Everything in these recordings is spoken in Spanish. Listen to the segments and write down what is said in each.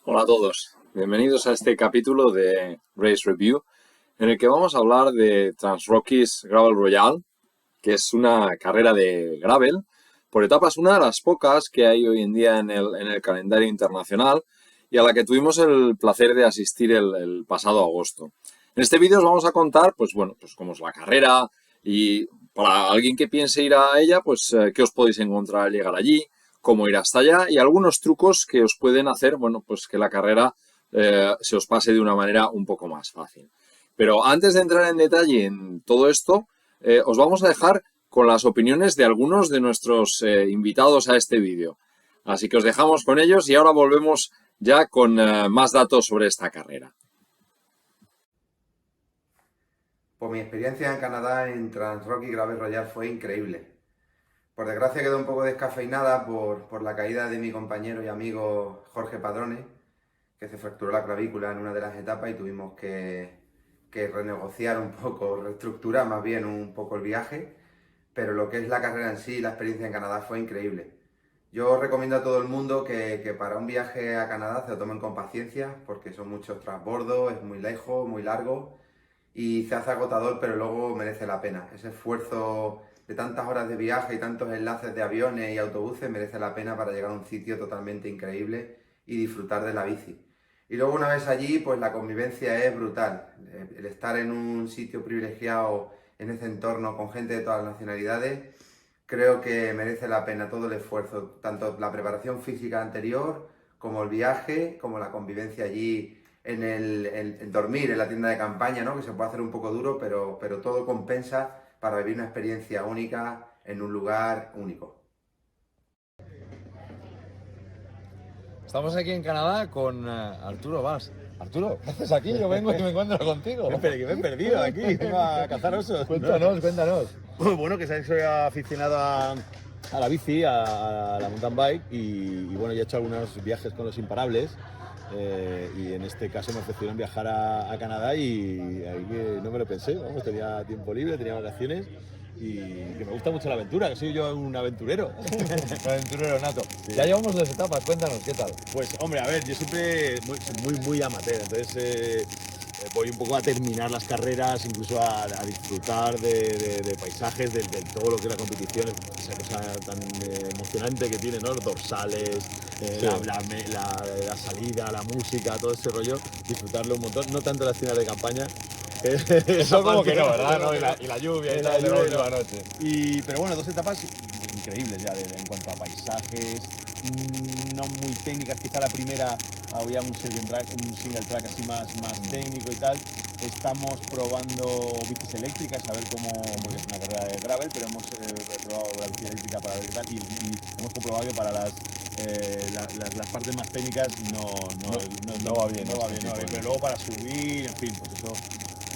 Hola a todos, bienvenidos a este capítulo de Race Review en el que vamos a hablar de Trans Rockies Gravel Royale, que es una carrera de gravel por etapas, una de las pocas que hay hoy en día en el calendario internacional y a la que tuvimos el placer de asistir el pasado agosto. En este vídeo os vamos a contar, pues cómo es la carrera y para alguien que piense ir a ella, qué os podéis encontrar al llegar allí, cómo ir hasta allá y algunos trucos que os pueden hacer, que la carrera se os pase de una manera un poco más fácil. Pero antes de entrar en detalle en todo esto, os vamos a dejar con las opiniones de algunos de nuestros invitados a este vídeo. Así que os dejamos con ellos y ahora volvemos ya con más datos sobre esta carrera. Pues mi experiencia en Canadá en Trans Rocky Gravel Royale fue increíble. Por desgracia quedó un poco descafeinada por la caída de mi compañero y amigo Jorge Padrone, que se fracturó la clavícula en una de las etapas y tuvimos que renegociar un poco, reestructurar más bien un poco el viaje, pero lo que es la carrera en sí, la experiencia en Canadá fue increíble. Yo recomiendo a todo el mundo que para un viaje a Canadá se lo tomen con paciencia, porque son muchos transbordos, es muy lejos, muy largo y se hace agotador, pero luego merece la pena. Ese esfuerzo de tantas horas de viaje y tantos enlaces de aviones y autobuses merece la pena para llegar a un sitio totalmente increíble y disfrutar de la bici. Y luego una vez allí, pues la convivencia es brutal. El estar en un sitio privilegiado, en ese entorno con gente de todas las nacionalidades, creo que merece la pena todo el esfuerzo, tanto la preparación física anterior, como el viaje, como la convivencia allí en dormir en la tienda de campaña, ¿no? Que se puede hacer un poco duro, pero todo compensa para vivir una experiencia única en un lugar único. Estamos aquí en Canadá con Arturo Valls. Arturo, ¿qué haces aquí? Yo vengo y me encuentro contigo. Que me he perdido aquí, vengo a cazar osos. Cuéntanos. Bueno, que sabes que soy aficionado a la bici, a la mountain bike y bueno, ya he hecho algunos viajes con los imparables y en este caso me ofrecieron viajar a Canadá y ahí que no me lo pensé, vamos, tenía tiempo libre, tenía vacaciones y que me gusta mucho la aventura, que soy yo un aventurero. Aventurero nato. Sí. Ya llevamos 2 etapas, cuéntanos, ¿qué tal? Pues hombre, a ver, yo siempre muy amateur, entonces voy un poco a terminar las carreras, incluso a disfrutar de paisajes, de todo lo que es la competición, esa cosa tan emocionante que tiene, ¿no? Los dorsales, Sí. la salida, la música, todo ese rollo, disfrutarlo un montón, no tanto las tiendas de campaña. Eso como que no, ¿verdad? ¿No? Y la lluvia y tal de la última noche. Pero bueno, 2 etapas increíbles ya en cuanto a paisajes, no muy técnicas. Quizá la primera había un single track así más técnico y tal. Estamos probando bicis eléctricas, a ver cómo, porque es una carrera de gravel, pero hemos probado la bici eléctrica para ver qué tal y hemos comprobado que para las partes más técnicas No va bien, no va este bien, tipo de pero luego para subir, en fin, pues eso,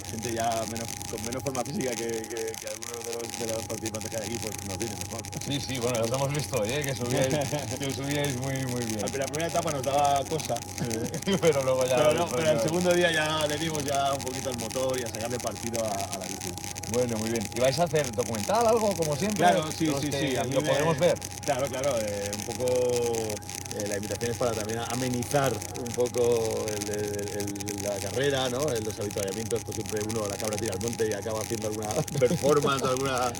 gente ya con menos forma física que algunos de los participantes que hay aquí, pues nos viene mejor. Sí, bueno, los hemos visto hoy, que subíais muy bien. La primera etapa nos daba cosa, Pero luego ya... pero el segundo día ya le dimos ya un poquito al motor y a sacarle partido a la bici. Bueno, muy bien. ¿Y vais a hacer documental, algo, como siempre? Claro, sí. A mí lo podemos ver. Claro, un poco la invitación es para también amenizar un poco la carrera, ¿no? Los avituallamientos, pues siempre uno la cabra tira al monte y acaba haciendo alguna performance, alguna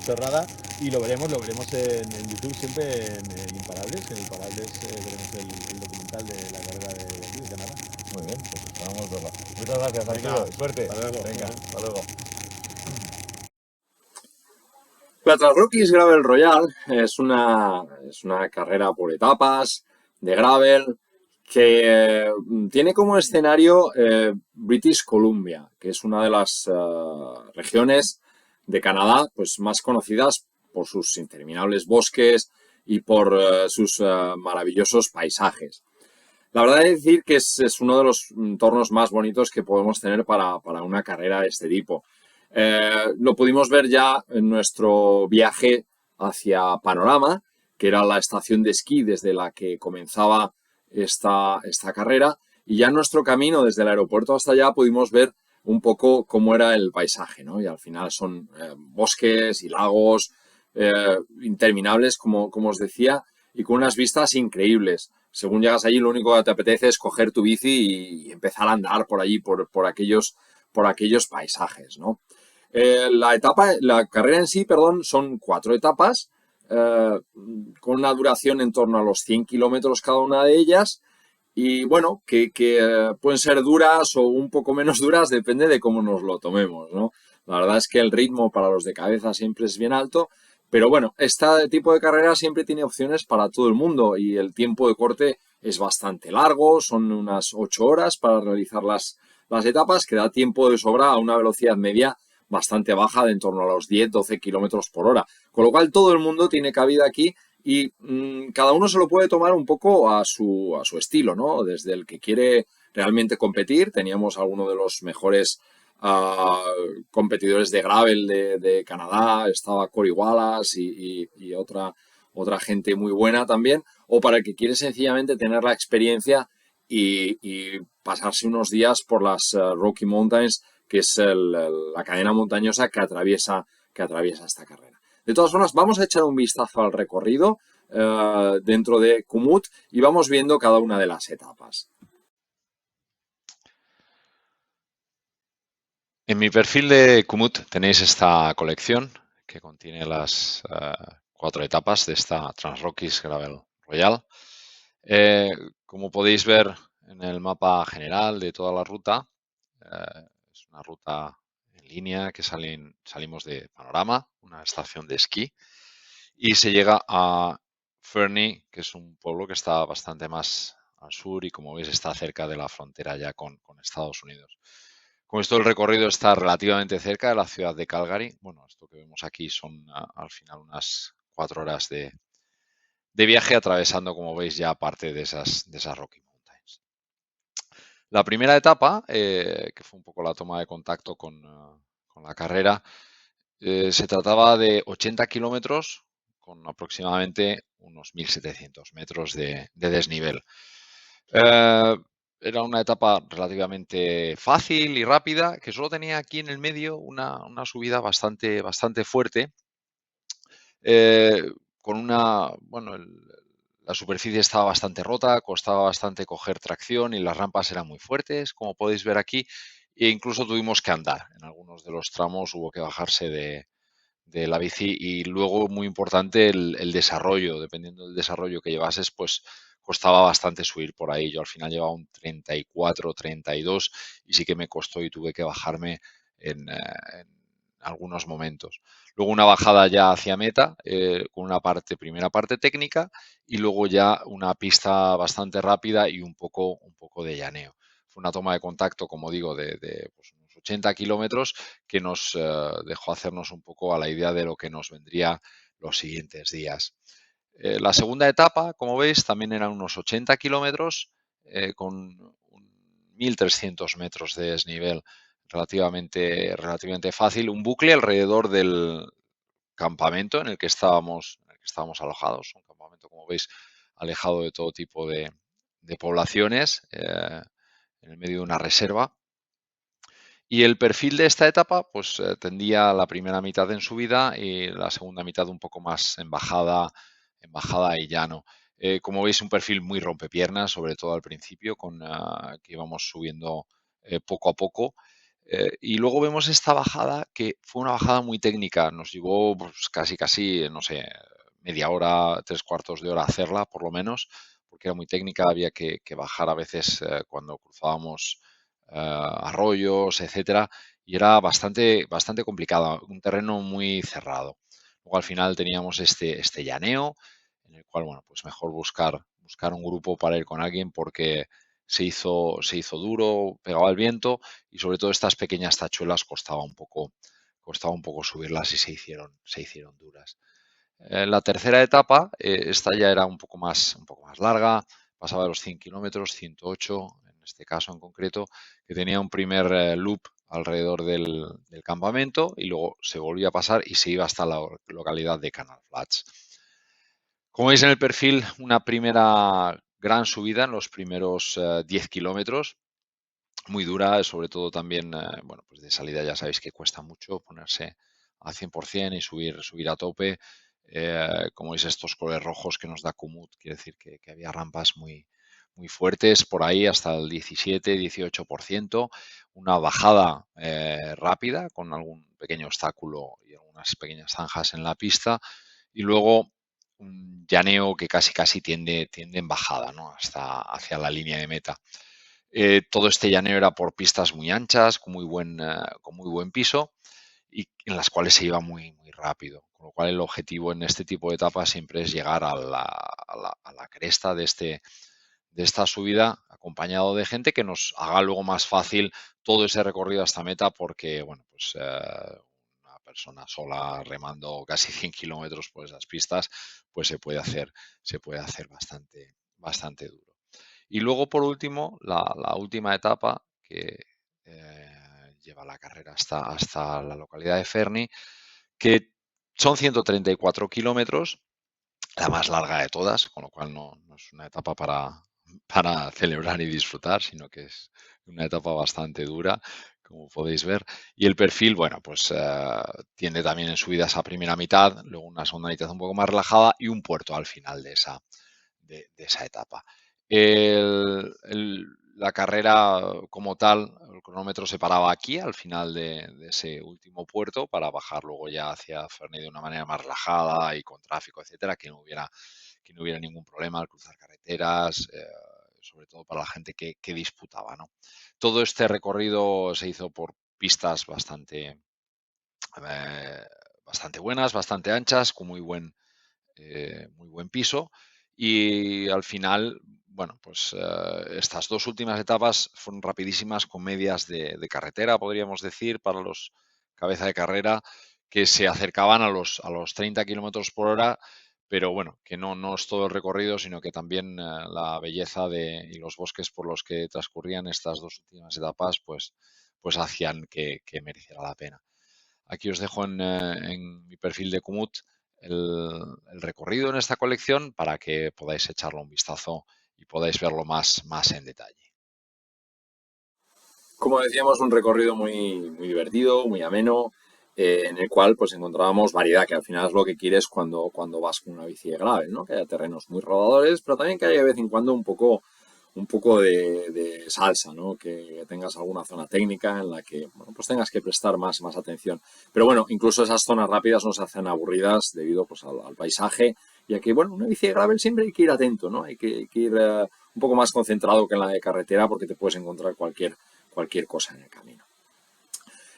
chorrada. Y lo veremos en YouTube siempre en Imparables. En Imparables veremos el documental de la carrera de aquí, de Canadá. Muy bien, pues esperamos verla. Muchas gracias, Venga, Arturo. Suerte. hasta luego. Venga, hasta luego. La Trans Rockies Gravel Royale es una carrera por etapas de gravel que tiene como escenario British Columbia, que es una de las regiones de Canadá pues, más conocidas por sus interminables bosques y por sus maravillosos paisajes. La verdad es decir que es uno de los entornos más bonitos que podemos tener para una carrera de este tipo. Lo pudimos ver ya en nuestro viaje hacia Panorama, que era la estación de esquí desde la que comenzaba esta carrera, y ya en nuestro camino desde el aeropuerto hasta allá pudimos ver un poco cómo era el paisaje, ¿no? Y al final son bosques y lagos interminables, como os decía, y con unas vistas increíbles. según llegas allí, lo único que te apetece es coger tu bici y empezar a andar por allí, por aquellos paisajes, ¿no? La carrera en sí, perdón, son 4 etapas, con una duración en torno a los 100 kilómetros cada una de ellas. Y bueno, que pueden ser duras o un poco menos duras, depende de cómo nos lo tomemos, ¿no? La verdad es que el ritmo para los de cabeza siempre es bien alto, pero bueno, este tipo de carrera siempre tiene opciones para todo el mundo y el tiempo de corte es bastante largo, son unas 8 horas para realizar las etapas, que da tiempo de sobra a una velocidad media bastante baja de en torno a los 10-12 kilómetros por hora. Con lo cual todo el mundo tiene cabida aquí y cada uno se lo puede tomar un poco a su estilo, ¿no? Desde el que quiere realmente competir, teníamos algunos de los mejores competidores de gravel de Canadá, estaba Cory Wallace y otra gente muy buena también, o para el que quiere sencillamente tener la experiencia y pasarse unos días por las Rocky Mountains, que es la cadena montañosa que atraviesa esta carrera. De todas formas, vamos a echar un vistazo al recorrido dentro de Komoot y vamos viendo cada una de las etapas. En mi perfil de Komoot tenéis esta colección que contiene las 4 etapas de esta Trans-Rockies Gravel Royal. Como podéis ver en el mapa general de toda la ruta, es una ruta en línea que salimos de Panorama, una estación de esquí, y se llega a Fernie, que es un pueblo que está bastante más al sur y, como veis, está cerca de la frontera ya con Estados Unidos. Como esto, el recorrido está relativamente cerca de la ciudad de Calgary. Bueno, esto que vemos aquí son al final unas 4 horas de viaje, atravesando, como veis, ya parte de esas Rocky Mountains. La primera etapa, que fue un poco la toma de contacto con la carrera, se trataba de 80 kilómetros con aproximadamente unos 1.700 metros de desnivel. Era una etapa relativamente fácil y rápida, que solo tenía aquí en el medio una subida bastante fuerte, con la superficie estaba bastante rota, costaba bastante coger tracción y las rampas eran muy fuertes, como podéis ver aquí, e incluso tuvimos que andar. En algunos de los tramos hubo que bajarse de la bici y luego, muy importante, el desarrollo. Dependiendo del desarrollo que llevases, pues costaba bastante subir por ahí. Yo al final llevaba un 34, 32 y sí que me costó y tuve que bajarme en algunos momentos. Luego una bajada ya hacia meta, con una primera parte técnica y luego ya una pista bastante rápida y un poco de llaneo. Fue una toma de contacto, como digo, de pues, unos 80 kilómetros que nos dejó hacernos un poco a la idea de lo que nos vendría los siguientes días. La segunda etapa, como veis, también eran unos 80 kilómetros con 1.300 metros de desnivel, relativamente fácil. Un bucle alrededor del campamento en el que estábamos alojados. Un campamento, como veis, alejado de todo tipo de poblaciones, en el medio de una reserva. Y el perfil de esta etapa, pues tendía la primera mitad en subida y la segunda mitad un poco más en bajada y llano. Como veis, un perfil muy rompepiernas, sobre todo al principio, que íbamos subiendo poco a poco. Y luego vemos esta bajada, que fue una bajada muy técnica. Nos llevó pues, casi, no sé, media hora, 3/4 de hora hacerla, por lo menos, porque era muy técnica. Había que bajar a veces cuando cruzábamos arroyos, etcétera, y era bastante complicada, un terreno muy cerrado. Luego al final teníamos este llaneo, en el cual, bueno, pues mejor buscar un grupo para ir con alguien porque se hizo duro, pegaba el viento y sobre todo estas pequeñas tachuelas costaba un poco subirlas y se hicieron duras. La tercera etapa, esta ya era un poco más larga, pasaba de los 100 kilómetros, 108 en este caso en concreto, que tenía un primer loop alrededor del campamento y luego se volvía a pasar y se iba hasta la localidad de Canal Flats. Como veis en el perfil, una primera gran subida en los primeros 10 kilómetros, muy dura, sobre todo también, bueno, pues de salida ya sabéis que cuesta mucho ponerse al 100% y subir a tope. Como veis, estos colores rojos que nos da Komoot, quiere decir que había rampas muy fuertes por ahí, hasta el 17-18%, una bajada rápida con algún pequeño obstáculo y algunas pequeñas zanjas en la pista, y luego un llaneo que casi tiende en bajada, ¿no? Hasta hacia la línea de meta. Todo este llaneo era por pistas muy anchas, con muy buen piso, y en las cuales se iba muy rápido. Con lo cual el objetivo en este tipo de etapas siempre es llegar a la cresta de esta subida, acompañado de gente que nos haga luego más fácil todo ese recorrido hasta meta, porque bueno, pues una persona sola remando casi 100 kilómetros por esas pistas, pues se puede hacer bastante duro. Y luego, por último, la última etapa que lleva la carrera hasta la localidad de Ferny, que son 134 kilómetros, la más larga de todas, con lo cual no es una etapa para celebrar y disfrutar, sino que es una etapa bastante dura, como podéis ver. Y el perfil, bueno, pues tiende también en subidas a primera mitad, luego una segunda mitad un poco más relajada y un puerto al final de esa etapa. La carrera como tal, el cronómetro se paraba aquí al final de ese último puerto para bajar luego ya hacia Ferny de una manera más relajada y con tráfico, etcétera, que no hubiera ningún problema al cruzar carreteras, sobre todo para la gente que disputaba, ¿no? Todo este recorrido se hizo por pistas bastante buenas, bastante anchas, con muy buen piso, y al final, bueno, pues estas dos últimas etapas fueron rapidísimas, con medias de carretera, podríamos decir, para los cabeza de carrera, que se acercaban a los 30 kilómetros por hora, pero bueno, que no es todo el recorrido, sino que también la belleza y los bosques por los que transcurrían estas dos últimas etapas, pues hacían que mereciera la pena. Aquí os dejo en mi perfil de Komoot el recorrido en esta colección para que podáis echarle un vistazo y podáis verlo más en detalle. Como decíamos, un recorrido muy divertido, muy ameno, en el cual pues encontrábamos variedad, que al final es lo que quieres cuando vas con una bici de gravel, ¿no? Que haya terrenos muy rodadores, pero también que haya de vez en cuando un poco de salsa, ¿no? Que tengas alguna zona técnica en la que, bueno, pues tengas que prestar más atención. Pero bueno, incluso esas zonas rápidas no se hacen aburridas debido pues al paisaje, y a que, bueno, una bici de gravel siempre hay que ir atento, ¿no? Hay que ir un poco más concentrado que en la de carretera, porque te puedes encontrar cualquier cosa en el camino.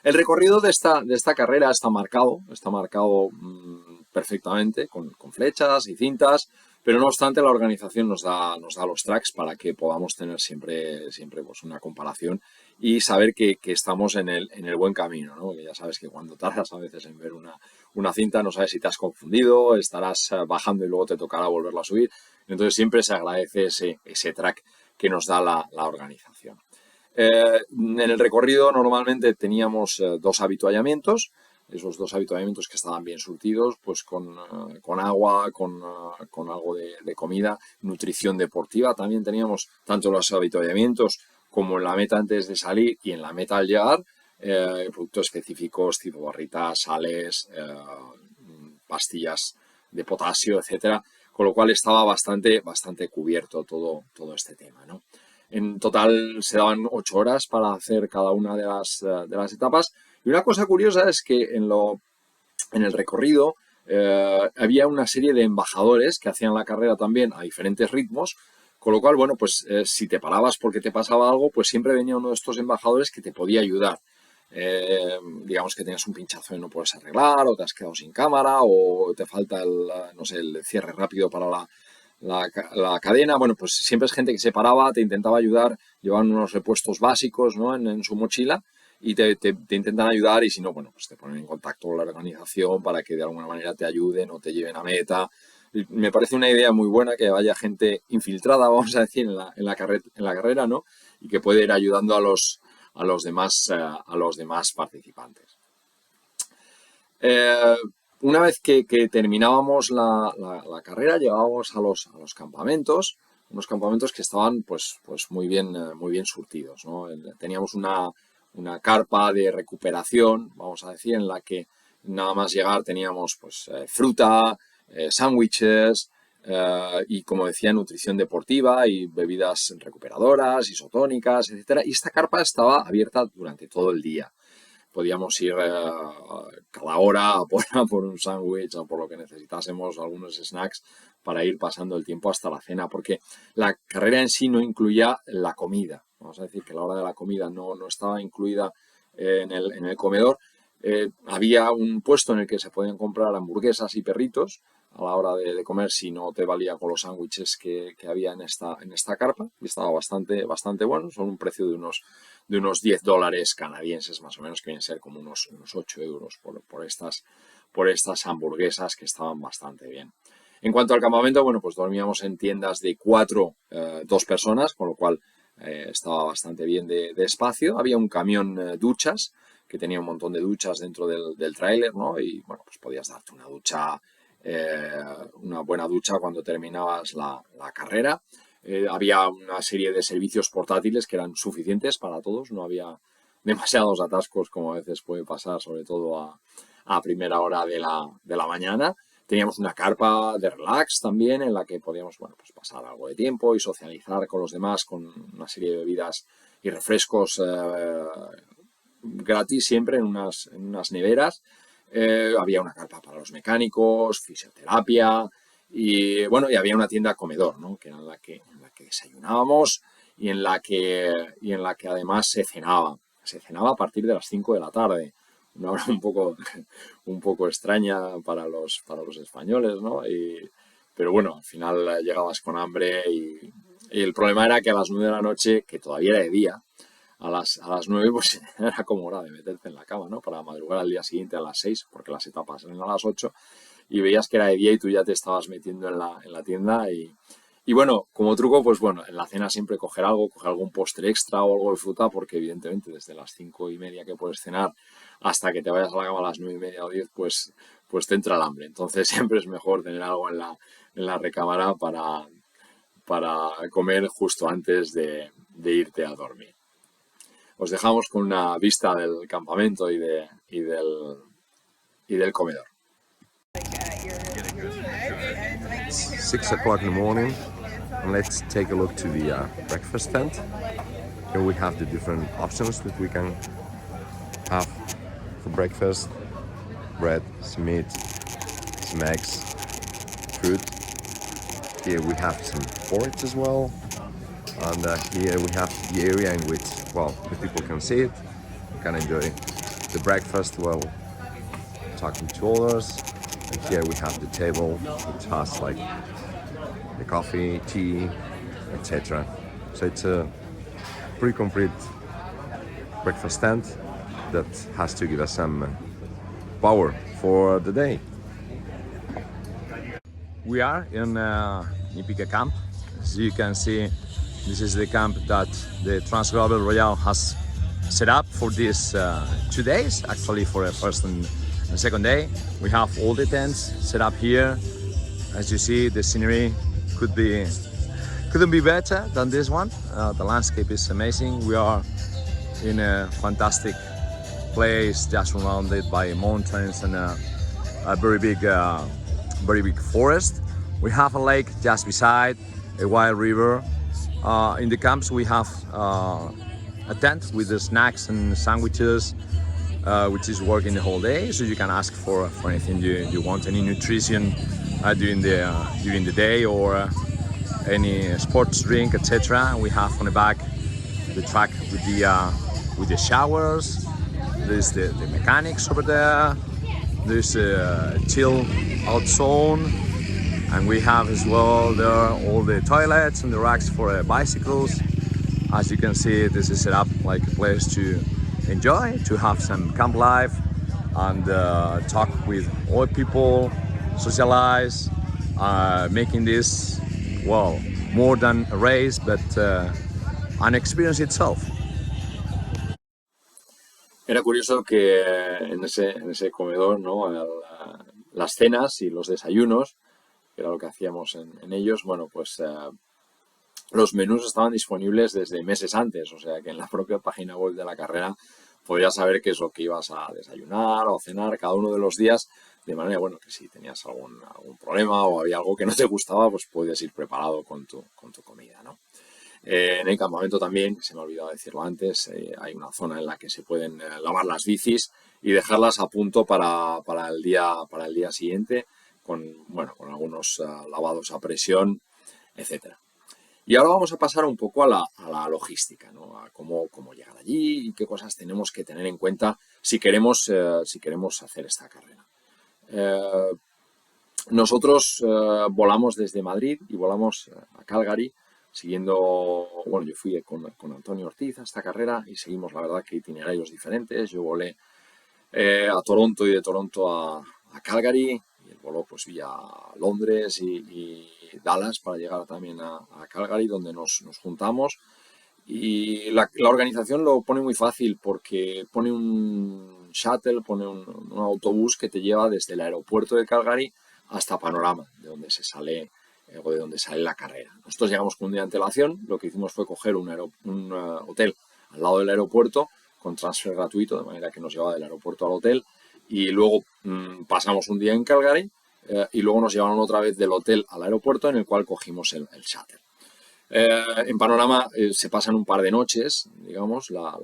El recorrido de esta carrera está marcado perfectamente con flechas y cintas, pero no obstante la organización nos da los tracks para que podamos tener siempre pues una comparación y saber que estamos en el buen camino, ¿no? Que ya sabes que cuando tardas a veces en ver una cinta no sabes si te has confundido, estarás bajando y luego te tocará volverla a subir. Entonces siempre se agradece ese track que nos da la organización. En el recorrido normalmente teníamos dos avituallamientos, esos dos avituallamientos que estaban bien surtidos, pues con agua, con algo de comida, nutrición deportiva. También teníamos tanto los avituallamientos como en la meta antes de salir y en la meta al llegar, productos específicos tipo barritas, sales, pastillas de potasio, etcétera, con lo cual estaba bastante cubierto todo este tema, ¿no? En total se daban 8 horas para hacer cada una de las etapas. Y una cosa curiosa es que en el recorrido había una serie de embajadores que hacían la carrera también a diferentes ritmos, con lo cual, bueno, pues si te parabas porque te pasaba algo, pues siempre venía uno de estos embajadores que te podía ayudar. Digamos que tenías un pinchazo y no puedes arreglar, o te has quedado sin cámara, o te falta el cierre rápido para la cadena. Bueno, pues siempre es gente que se paraba, te intentaba ayudar, llevaban unos repuestos básicos, ¿no? en su mochila, y te intentan ayudar, y si no, bueno, pues te ponen en contacto con la organización para que de alguna manera te ayuden o te lleven a meta. Y me parece una idea muy buena que haya gente infiltrada, vamos a decir, en la carrera, ¿no? Y que puede ir ayudando a los demás participantes. Una vez que terminábamos la carrera, llegábamos a los campamentos, unos campamentos que estaban pues muy bien surtidos, ¿no? Teníamos una carpa de recuperación, vamos a decir, en la que nada más llegar teníamos pues fruta, sándwiches y, como decía, nutrición deportiva y bebidas recuperadoras, isotónicas, etcétera. Y esta carpa estaba abierta durante todo el día. Podíamos ir cada hora a por un sándwich o por lo que necesitásemos, algunos snacks para ir pasando el tiempo hasta la cena, porque la carrera en sí no incluía la comida. Vamos a decir que la hora de la comida no estaba incluida en el comedor. Había un puesto en el que se podían comprar hamburguesas y perritos a la hora de comer si no te valía con los sándwiches que había en esta carpa, y estaba bastante bueno, son un precio de unos $10 canadienses más o menos, que vienen a ser como unos 8 euros por estas hamburguesas, que estaban bastante bien. En cuanto al campamento, bueno, pues dormíamos en tiendas de 2 personas, con lo cual estaba bastante bien de espacio. Había un camión duchas, que tenía un montón de duchas dentro del tráiler, ¿no? Y bueno, pues podías darte una buena ducha cuando terminabas la carrera. Había una serie de servicios portátiles que eran suficientes para todos, no había demasiados atascos como a veces puede pasar, sobre todo a primera hora de la mañana. Teníamos una carpa de relax también en la que podíamos, bueno, pues pasar algo de tiempo y socializar con los demás con una serie de bebidas y refrescos gratis siempre en unas neveras. Había una carpa para los mecánicos, fisioterapia y bueno, y había una tienda comedor, ¿no? Que era en la que desayunábamos y en la que además se cenaba. Se cenaba a partir de las 5 de la tarde. Una hora un poco extraña para los españoles, ¿no? Pero bueno, al final llegabas con hambre y el problema era que a las 9 de la noche, que todavía era de día, a las 9 pues era como hora de meterte en la cama, ¿no? Para madrugar al día siguiente a las 6, porque las etapas eran a las 8, y veías que era de día y tú ya te estabas metiendo en la tienda y bueno, como truco, pues bueno, en la cena siempre coger algún postre extra o algo de fruta, porque evidentemente desde las 5:30 que puedes cenar hasta que te vayas a la cama a las 9:30 o 10, pues te entra el hambre. Entonces siempre es mejor tener algo en la recámara para comer justo antes de irte a dormir. Os dejamos con una vista del campamento y del comedor. 6 o'clock in the morning, and let's take a look to the breakfast tent. Here we have the different options that we can have for breakfast: bread, some meat, some eggs, fruit. Here we have some porridge as well, and here we have the area in which, well, the people can sit, can enjoy the breakfast while talking to others. And here we have the table, which has like the coffee, tea, etc. So it's a pretty complete breakfast tent that has to give us some power for the day. We are in Nipica camp. As you can see, this is the camp that the Transgravel Royale has set up for these 2 days, actually for the first and the second day. We have all the tents set up here. As you see, the scenery couldn't be better than this one. The landscape is amazing. We are in a fantastic place, just surrounded by mountains and a very big forest. We have a lake just beside, a wild river. In the camps we have a tent with the snacks and sandwiches, which is working the whole day, so you can ask for anything you want, any nutrition during the day, or any sports drink, etc. We have on the back the truck with the showers. There's the mechanics over there. There's a chill out zone, and we have as well there all the toilets and the racks for bicycles. As you can see, this is set up like a place to enjoy, to have some camp life and talk with all people, socialize, making this, well, more than a race, but an experience itself. Era curioso que en ese comedor, ¿no? Las cenas y los desayunos, que era lo que hacíamos en ellos, bueno, pues los menús estaban disponibles desde meses antes, o sea que en la propia página web de la carrera podías saber qué es lo que ibas a desayunar o a cenar cada uno de los días, de manera, bueno, que si tenías algún problema o había algo que no te gustaba, pues podías ir preparado con tu comida, ¿no? En el campamento también, se me ha olvidado decirlo antes, hay una zona en la que se pueden lavar las bicis y dejarlas a punto para el día siguiente con algunos lavados a presión, etcétera. Y ahora vamos a pasar un poco a la logística, ¿no? A cómo llegar allí y qué cosas tenemos que tener en cuenta si queremos hacer esta carrera. Nosotros volamos desde Madrid y volamos a Calgary siguiendo, bueno, yo fui con Antonio Ortiz a esta carrera y seguimos, la verdad, que itinerarios diferentes. Yo volé a Toronto y de Toronto a Calgary, y el vuelo pues vía Londres y Dallas para llegar también a Calgary, donde nos juntamos. Y la organización lo pone muy fácil porque pone un shuttle, pone un autobús que te lleva desde el aeropuerto de Calgary hasta Panorama, de donde sale la carrera. Nosotros llegamos con un día de antelación, lo que hicimos fue coger un hotel al lado del aeropuerto con transfer gratuito, de manera que nos llevaba del aeropuerto al hotel, y luego pasamos un día en Calgary y luego nos llevaron otra vez del hotel al aeropuerto, en el cual cogimos el shuttle. En Panorama se pasan un par de noches, digamos, la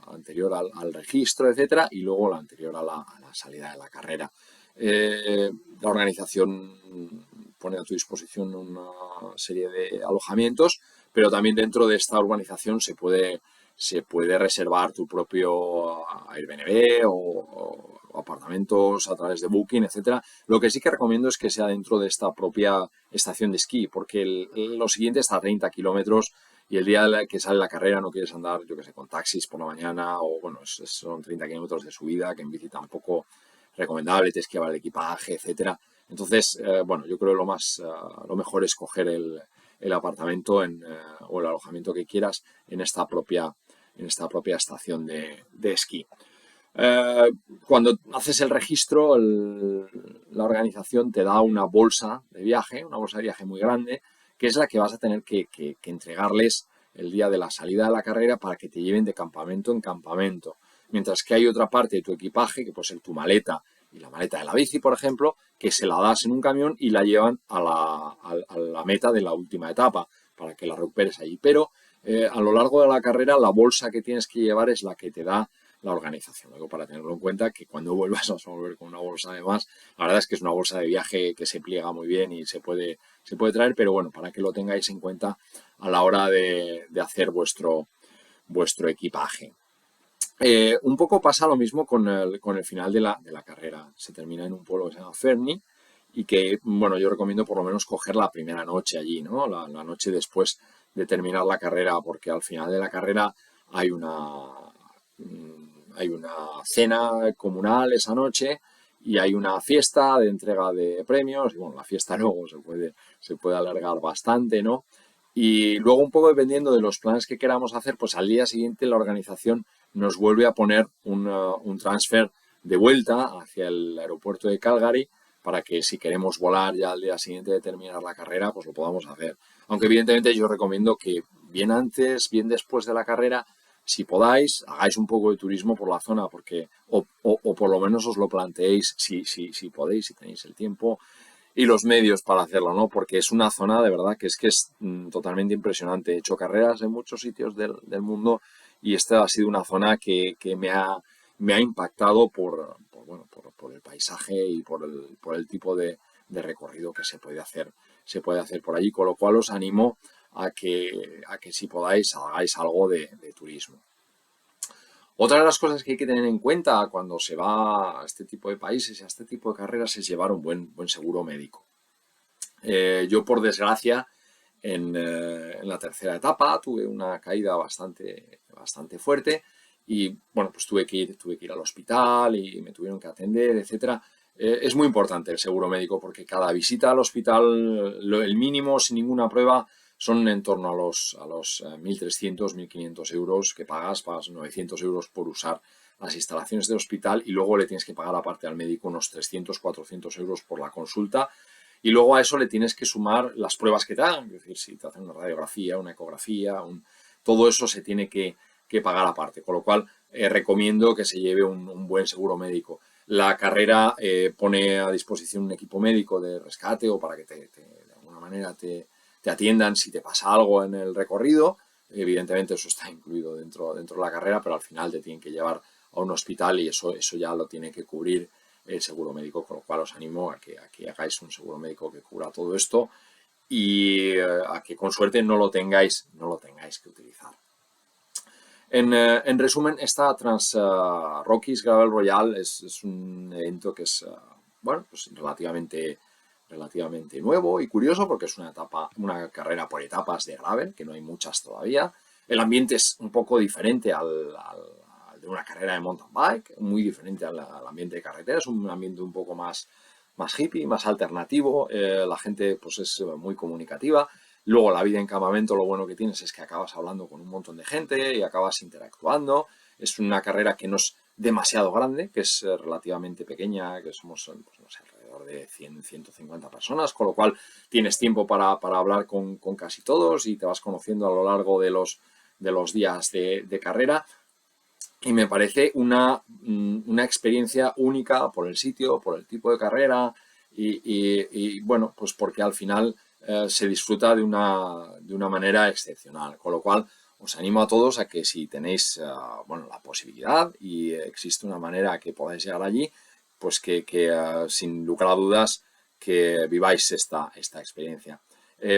anterior al registro, etcétera, y luego la anterior a la salida de la carrera. La organización pone a tu disposición una serie de alojamientos, pero también dentro de esta urbanización se puede reservar tu propio Airbnb o apartamentos a través de Booking, etcétera. Lo que sí que recomiendo es que sea dentro de esta propia estación de esquí, porque lo siguiente está a 30 kilómetros y el día que sale la carrera no quieres andar, yo que sé, con taxis por la mañana o, bueno, son 30 kilómetros de subida, que en bici tampoco recomendable, tienes que llevar el equipaje, etcétera. Entonces, bueno, yo creo que lo mejor es coger el apartamento o el alojamiento que quieras en esta propia estación de esquí. Cuando haces el registro, la organización te da una bolsa de viaje muy grande, que es la que vas a tener que entregarles el día de la salida de la carrera para que te lleven de campamento en campamento. Mientras que hay otra parte de tu equipaje, que puede ser tu maleta y la maleta de la bici, por ejemplo, que se la das en un camión y la llevan a la meta de la última etapa para que la recuperes allí. Pero a lo largo de la carrera, la bolsa que tienes que llevar es la que te da la organización. Luego, para tenerlo en cuenta, que cuando vuelvas vas a volver con una bolsa de más. La verdad es que es una bolsa de viaje que se pliega muy bien y se puede traer, pero bueno, para que lo tengáis en cuenta a la hora de hacer vuestro equipaje. Un poco pasa lo mismo con el final de la carrera. Se termina en un pueblo que se llama Fernie y que, bueno, yo recomiendo por lo menos coger la primera noche allí, ¿no? La noche después de terminar la carrera, porque al final de la carrera hay una cena comunal esa noche y hay una fiesta de entrega de premios y, bueno, la fiesta luego se puede alargar bastante, ¿no? Y luego, un poco dependiendo de los planes que queramos hacer, pues al día siguiente la organización nos vuelve a poner un transfer de vuelta hacia el aeropuerto de Calgary para que si queremos volar ya al día siguiente de terminar la carrera, pues lo podamos hacer. Aunque evidentemente yo recomiendo que bien antes, bien después de la carrera, si podáis, hagáis un poco de turismo por la zona, porque o por lo menos os lo planteéis si podéis, si tenéis el tiempo y los medios para hacerlo, ¿no? Porque es una zona de verdad que es totalmente impresionante. He hecho carreras en muchos sitios del mundo y esta ha sido una zona que me ha impactado por el paisaje y por el tipo de recorrido que se puede hacer por allí, con lo cual os animo a que si podáis hagáis algo de turismo. Otra de las cosas que hay que tener en cuenta cuando se va a este tipo de países y a este tipo de carreras es llevar un buen seguro médico. Yo, por desgracia, en la tercera etapa tuve una caída bastante fuerte y, bueno, pues tuve que ir al hospital y me tuvieron que atender, etcétera. Es muy importante el seguro médico porque cada visita al hospital, el mínimo sin ninguna prueba, son en torno a los 1.300, 1.500 euros que pagas 900 euros por usar las instalaciones del hospital y luego le tienes que pagar aparte al médico unos 300, 400 euros por la consulta y luego a eso le tienes que sumar las pruebas que te hagan, es decir, si te hacen una radiografía, una ecografía, todo eso se tiene que pagar aparte, con lo cual recomiendo que se lleve un buen seguro médico. La carrera pone a disposición un equipo médico de rescate o para que de alguna manera te atiendan si te pasa algo en el recorrido. Evidentemente eso está incluido dentro de la carrera, pero al final te tienen que llevar a un hospital y eso ya lo tiene que cubrir el seguro médico, con lo cual os animo a que hagáis un seguro médico que cubra todo esto y a que con suerte no lo tengáis que utilizar. En resumen, esta Trans Rockies Gravel Royal es un evento que es bueno, pues relativamente nuevo y curioso porque es una carrera por etapas de gravel, que no hay muchas todavía. El ambiente es un poco diferente al de una carrera de mountain bike, muy diferente al ambiente de carretera, es un ambiente un poco más hippie, más alternativo, la gente pues es muy comunicativa. Luego la vida en campamento, lo bueno que tienes es que acabas hablando con un montón de gente y acabas interactuando. Es una carrera que no es demasiado grande, que es relativamente pequeña, que somos pues, no sé, alrededor de 100, 150 personas, con lo cual tienes tiempo para hablar con casi todos y te vas conociendo a lo largo de los días de carrera. Y me parece una experiencia única por el sitio, por el tipo de carrera y bueno, pues porque al final se disfruta de una manera excepcional. Con lo cual, os animo a todos a que si tenéis bueno, la posibilidad y existe una manera que podáis llegar allí, pues que sin lugar a dudas que viváis esta experiencia.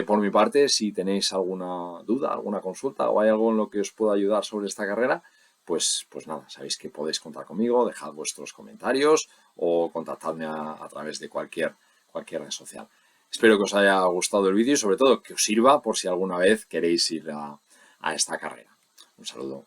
Por mi parte, si tenéis alguna duda, alguna consulta o hay algo en lo que os pueda ayudar sobre esta carrera, pues nada, sabéis que podéis contar conmigo, dejad vuestros comentarios o contactadme a través de cualquier red social. Espero que os haya gustado el vídeo y sobre todo que os sirva por si alguna vez queréis ir a esta carrera. Un saludo.